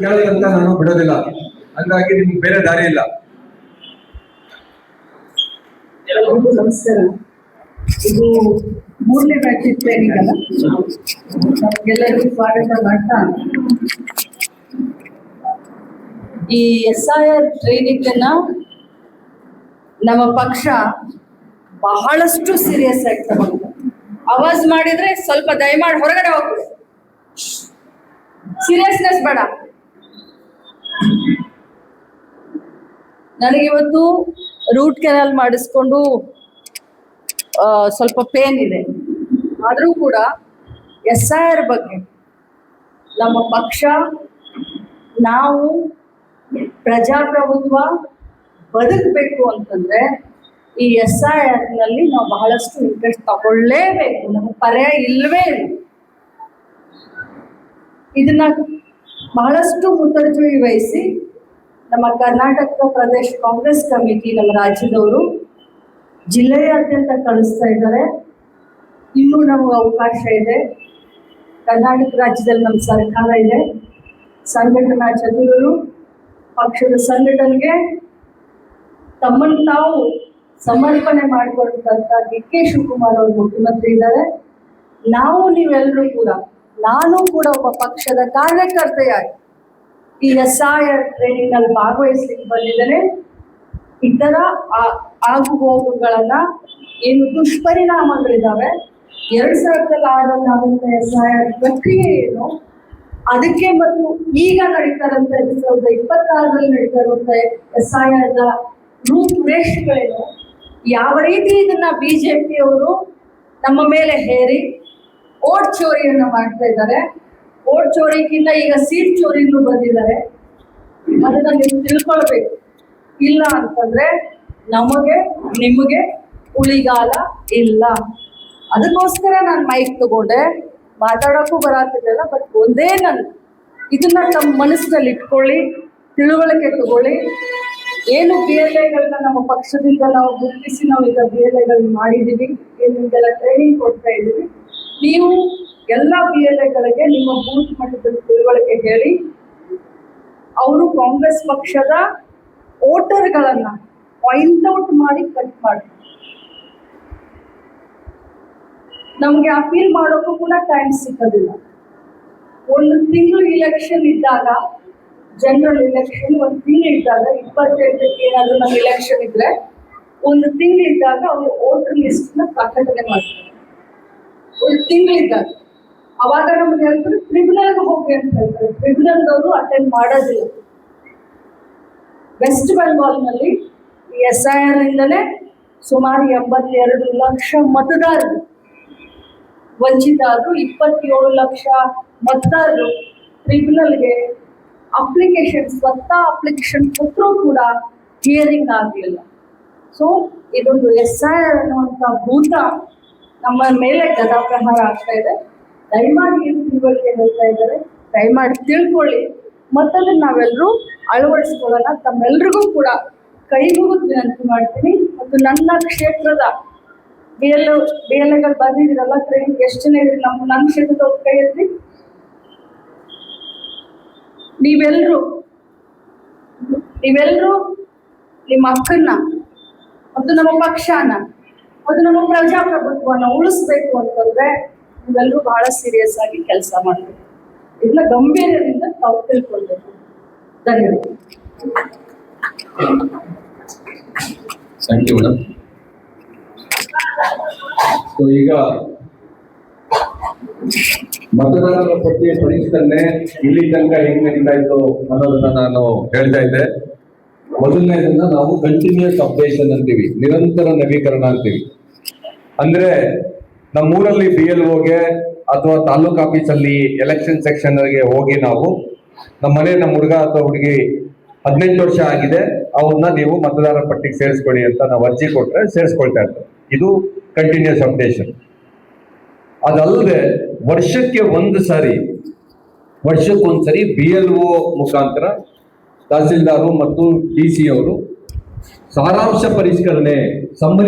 ಕೇಳೋದಂತ ನಾನು ಬಿಡೋದಿಲ್ಲ. ಹಂಗಾಗಿ ನಿಮ್ಗೆ ಬೇರೆ ದಾರಿ ಇಲ್ಲ. ನಮಸ್ಕಾರ. ಇದು 3ನೇ ಬ್ಯಾಚ್ ಟ್ರೈನಿಂಗ್ ಅಲ್ಲ, ಎಲ್ಲರಿಗೂ ಸ್ವಾಗತ ಮಾಡ್ತಾ ಈ SIR ಟ್ರೈನಿಂಗ್ ಅನ್ನ ನಮ್ಮ ಪಕ್ಷ ಬಹಳಷ್ಟು ಸೀರಿಯಸ್ ಆಗಿ ತಗೊಂಡು, ಆವಾಜ್ ಮಾಡಿದ್ರೆ ಸ್ವಲ್ಪ ದಯಮಾಡಿ ಹೊರಗಡೆ ಹೋಗ್ಬಿಡಿ, ಸೀರಿಯಸ್ನೆಸ್ ಬೇಡ. ನನಗಿವತ್ತು ರೂಟ್ ಕೆನಾಲ್ ಮಾಡಿಸ್ಕೊಂಡು ಸ್ವಲ್ಪ ಪೇನ್ ಇದೆ, ಆದರೂ ಕೂಡ SIR ಬಗ್ಗೆ ನಮ್ಮ ಪಕ್ಷ, ನಾವು ಪ್ರಜಾಪ್ರಭುತ್ವ ಬದುಕಬೇಕು ಅಂತಂದ್ರೆ ಈ SIR ನಲ್ಲಿ ನಾವು ಬಹಳಷ್ಟು ಇಂಟ್ರೆಸ್ಟ್ ತಗೊಳ್ಳೇಬೇಕು, ನಮಗೆ ಪರ್ಯಾಯ ಇಲ್ಲವೇ ಇಲ್ಲ. ಇದನ್ನ ಬಹಳಷ್ಟು ಮುತುವರ್ಜಿ ವಹಿಸಿ ನಮ್ಮ ಕರ್ನಾಟಕ ಪ್ರದೇಶ ಕಾಂಗ್ರೆಸ್ ಕಮಿಟಿ, ನಮ್ಮ ರಾಜ್ಯದವರು ಜಿಲ್ಲೆಯಾದ್ಯಂತ ಕಳಿಸ್ತಾ ಇದ್ದಾರೆ. ಇನ್ನೂ ನಮಗೆ ಅವಕಾಶ ಇದೆ. ಕರ್ನಾಟಕ ರಾಜ್ಯದಲ್ಲಿ ನಮ್ಮ ಸರ್ಕಾರ ಇದೆ, ಸಂಘಟನಾ ಚತುರರು ಪಕ್ಷದ ಸಂಘಟನೆಗೆ ತಮ್ಮನ್ನು ತಾವು ಸಮರ್ಪಣೆ ಮಾಡಿಕೊಡುವಂತ DK ಶಿವಕುಮಾರ್ ಅವರು ಮುಖ್ಯಮಂತ್ರಿ ಇದ್ದಾರೆ. ನಾವು ನೀವೆಲ್ಲರೂ ಕೂಡ, ನಾನು ಕೂಡ ಒಬ್ಬ ಪಕ್ಷದ ಕಾರ್ಯಕರ್ತೆಯಾಗಿ ಈ SIR ಟ್ರೈನಿಂಗ್ ನಲ್ಲಿ ಭಾಗವಹಿಸ್ಲಿಕ್ಕೆ ಬಂದಿದ್ದೇನೆ. ಇತರ ಆಗು ಹೋಗುಗಳನ್ನ, ಏನು ದುಷ್ಪರಿಣಾಮಗಳಿದಾವೆ, 2000ರಲ್ಲಿ ಆದಂತ SIR ಪ್ರಕ್ರಿಯೆ ಏನು, ಅದಕ್ಕೆ ಮತ್ತು ಈಗ ನಡೀತಾ ಇರುವಂತ 2026ರಲ್ಲಿ ನಡೀತಾ ಇರುವಂತ SIR ರೂಪುರೇಷೆಗಳೇನು, ಯಾವ ರೀತಿ ಇದನ್ನ BJPಯವರು ನಮ್ಮ ಮೇಲೆ ಹೇರಿ ಓಟ್ ಚೋರಿಯನ್ನ ಮಾಡ್ತಾ ಇದ್ದಾರೆ. ಓಟ್ ಚೋರಿಗಿಂತ ಈಗ ಸೀಟ್ ಚೋರಿಗೂ ಬಂದಿದ್ದಾರೆ. ಅದನ್ನ ನೀವು ತಿಳ್ಕೊಳ್ಬೇಕು. ಇಲ್ಲ ಅಂತಂದ್ರೆ ನಮಗೆ ನಿಮಗೆ ಉಳಿಗಾಲ ಇಲ್ಲ. ಅದಕ್ಕೋಸ್ಕರ ನಾನು ಮೈಕ್ ತಗೊಂಡೆ, ಮಾತಾಡೋಕ್ಕೂ ಬರತ್ತಿಲ್ಲ. ಬಟ್ ಒಂದೇ ನಾನು ಇದನ್ನ ನಮ್ಮ ಮನಸ್ಸಿನಲ್ಲಿ ಇಟ್ಕೊಳ್ಳಿ, ತಿಳುವಳಿಕೆ ತಗೊಳ್ಳಿ. ಏನು BLAಗಳನ್ನ ನಮ್ಮ ಪಕ್ಷದಿಂದ ನಾವು ಗುರುತಿಸಿ ನಾವು ಈಗ BLAಗಳನ್ನ ಮಾಡಿದ್ದೀವಿ, ಏನು ನಿಮಗೆಲ್ಲ ಟ್ರೈನಿಂಗ್ ಕೊಡ್ತಾ ಇದ್ದೀವಿ. ನೀವು ಎಲ್ಲ BLAಗಳಿಗೆ ನಿಮ್ಮ ಬೂತ್ ಮಟ್ಟದಲ್ಲಿ ತಿಳುವಳಿಕೆ ಹೇಳಿ, ಅವರು ಕಾಂಗ್ರೆಸ್ ಪಕ್ಷದ ವೋಟರ್ಗಳನ್ನ ಪಾಯಿಂಟ್ ಔಟ್ ಮಾಡಿ ಕಟ್ ಮಾಡಿ. ನಮ್ಗೆ ಅಪೀಲ್ ಮಾಡೋಕ್ಕೂ ಕೂಡ ಟೈಮ್ ಸಿಗೋದಿಲ್ಲ. ಒಂದು ತಿಂಗಳು ಇಲೆಕ್ಷನ್ ಇದ್ದಾಗ, ಜನರಲ್ ಇಲೆಕ್ಷನ್ ಒಂದು ತಿಂಗಳು ಇದ್ದಾಗ, 28ಕ್ಕೆ ಏನಾದ್ರು ನಮ್ಮ ಇಲೆಕ್ಷನ್ ಇದ್ರೆ ಒಂದು ತಿಂಗಳಿದ್ದಾಗ ಅವರು ವೋಟರ್ ಲಿಸ್ಟ್ ನ ಪ್ರಕಟಣೆ ಮಾಡ್ತಾರೆ. ಒಂದು ತಿಂಗಳಿದ್ದಾಗ ಅವಾಗ ನಮ್ಗೆ ಹೇಳ್ತಾರೆ ಟ್ರಿಬ್ಯುನಲ್ಗೆ ಹೋಗಿ ಅಂತ ಹೇಳ್ತಾರೆ. ಟ್ರಿಬ್ಯುನಲ್ದವರು ಅಟೆಂಡ್ ಮಾಡೋದಿಲ್ಲ. ವೆಸ್ಟ್ ಬೆಂಗಾಲ್ನಲ್ಲಿ ಈ SIR ಇಂದಲೇ ಸುಮಾರು 82 ಲಕ್ಷ ಮತದಾರರು ವಂಚಿತರು, 27 ಲಕ್ಷ ಮತದಾರರು ಟ್ರಿಬ್ಯುನಲ್ಗೆ ಅಪ್ಲಿಕೇಶನ್, ಸ್ವತಃ ಅಪ್ಲಿಕೇಶನ್ ಕೊಟ್ಟರೂ ಕೂಡ ಹಿಯರಿಂಗ್ ಆಗಲಿಲ್ಲ. ಸೊ ಇದೊಂದು SIR ಅನ್ನುವಂಥ ಭೂತ ನಮ್ಮ ಮೇಲೆ ಗದಾಪ್ರಹಾರ ಆಗ್ತಾ ಇದೆ. ದಯಮಾಡಿ ಏನು ತಿಳುವಳಿಕೆ ಹೇಳ್ತಾ ಇದ್ದಾರೆ, ದಯಮಾಡಿ ತಿಳ್ಕೊಳ್ಳಿ, ಮತ್ತದನ್ನ ನಾವೆಲ್ಲರೂ ಅಳವಡಿಸ್ಕೊಳ್ಳೋಣ. ತಮ್ಮೆಲ್ರಿಗೂ ಕೂಡ ಕೈ ಮುಗಿದು ವಿನಂತಿ ಮಾಡ್ತೀನಿ. ಮತ್ತು ನನ್ನ ಕ್ಷೇತ್ರದ BLAಗಳು ಬಂದಿದ್ದೀರಲ್ಲ ಟ್ರೈನಿಂಗ್, ಎಷ್ಟು ಜನ ಇದ್ರಿ ನನ್ನ ಕ್ಷೇತ್ರದ ಕೈ ಎತ್ತಿ. ನೀವೆಲ್ಲರೂ ನಿಮ್ಮ ಹಕ್ಕನ್ನ ಮತ್ತು ನಮ್ಮ ಪಕ್ಷನ ಮತ್ತು ನಮ್ಮ ಪ್ರಜಾಪ್ರಭುತ್ವನ ಉಳಿಸ್ಬೇಕು ಅಂತಂದ್ರೆ ನೀವೆಲ್ಲರೂ ಬಹಳ ಸೀರಿಯಸ್ ಆಗಿ ಕೆಲಸ ಮಾಡಬೇಕು. ಇದನ್ನ ಗಂಭೀರದಿಂದ ತಾವು ತಿಳ್ಕೊಳ್ಬೇಕು. ಧನ್ಯವಾದ. Thank you madam. ಸೊ ಈಗ ಮತದಾರರ ಪಟ್ಟಿಯ ಪರಿಷ್ಕರಣೆ ಇಲ್ಲಿ ತನಕ ಹೆಂಗ್ ನಡೀತಾ ಇತ್ತು ಅನ್ನೋದನ್ನ ನಾನು ಹೇಳ್ತಾ ಇದ್ದೆ. ಮೊದಲನೇದನ್ನ ನಾವು ಕಂಟಿನ್ಯೂಸ್ ಅಪ್ಡೇಷನ್ ಅಂತೀವಿ, ನಿರಂತರ ನವೀಕರಣ ಅಂತೀವಿ. ಅಂದ್ರೆ ನಮ್ಮೂರಲ್ಲಿ BLOಗೆ ಅಥವಾ ತಾಲೂಕ್ ಆಫೀಸಲ್ಲಿ ಎಲೆಕ್ಷನ್ ಸೆಕ್ಷನ್ಗೆ ಹೋಗಿ ನಾವು ನಮ್ಮ ಹುಡುಗ ಅಥವಾ ಹುಡುಗಿ 18 ವರ್ಷ ಆಗಿದೆ, ಅವ್ರನ್ನ ನೀವು ಮತದಾರರ ಪಟ್ಟಿಗೆ ಸೇರಿಸ್ಕೊಳ್ಳಿ ಅಂತ ನಾವು ಅರ್ಜಿ ಕೊಟ್ರೆ ಸೇರಿಸ್ಕೊಳ್ತಾ ಇರ್ತಾರೆ. ಇದು ಕಂಟಿನ್ಯೂಸ್ ಅಪ್ಡೇಷನ್. ಅದಲ್ಲದೆ ವರ್ಷಕ್ಕೊಂದ್ಸರಿ BLO ಮುಖಾಂತರ ತಹಸೀಲ್ದಾರು ಮತ್ತು DC ಅವರು ಸಾರಾಂಶ ಪರಿಷ್ಕರಣೆ, ಸಮ್ಮರಿ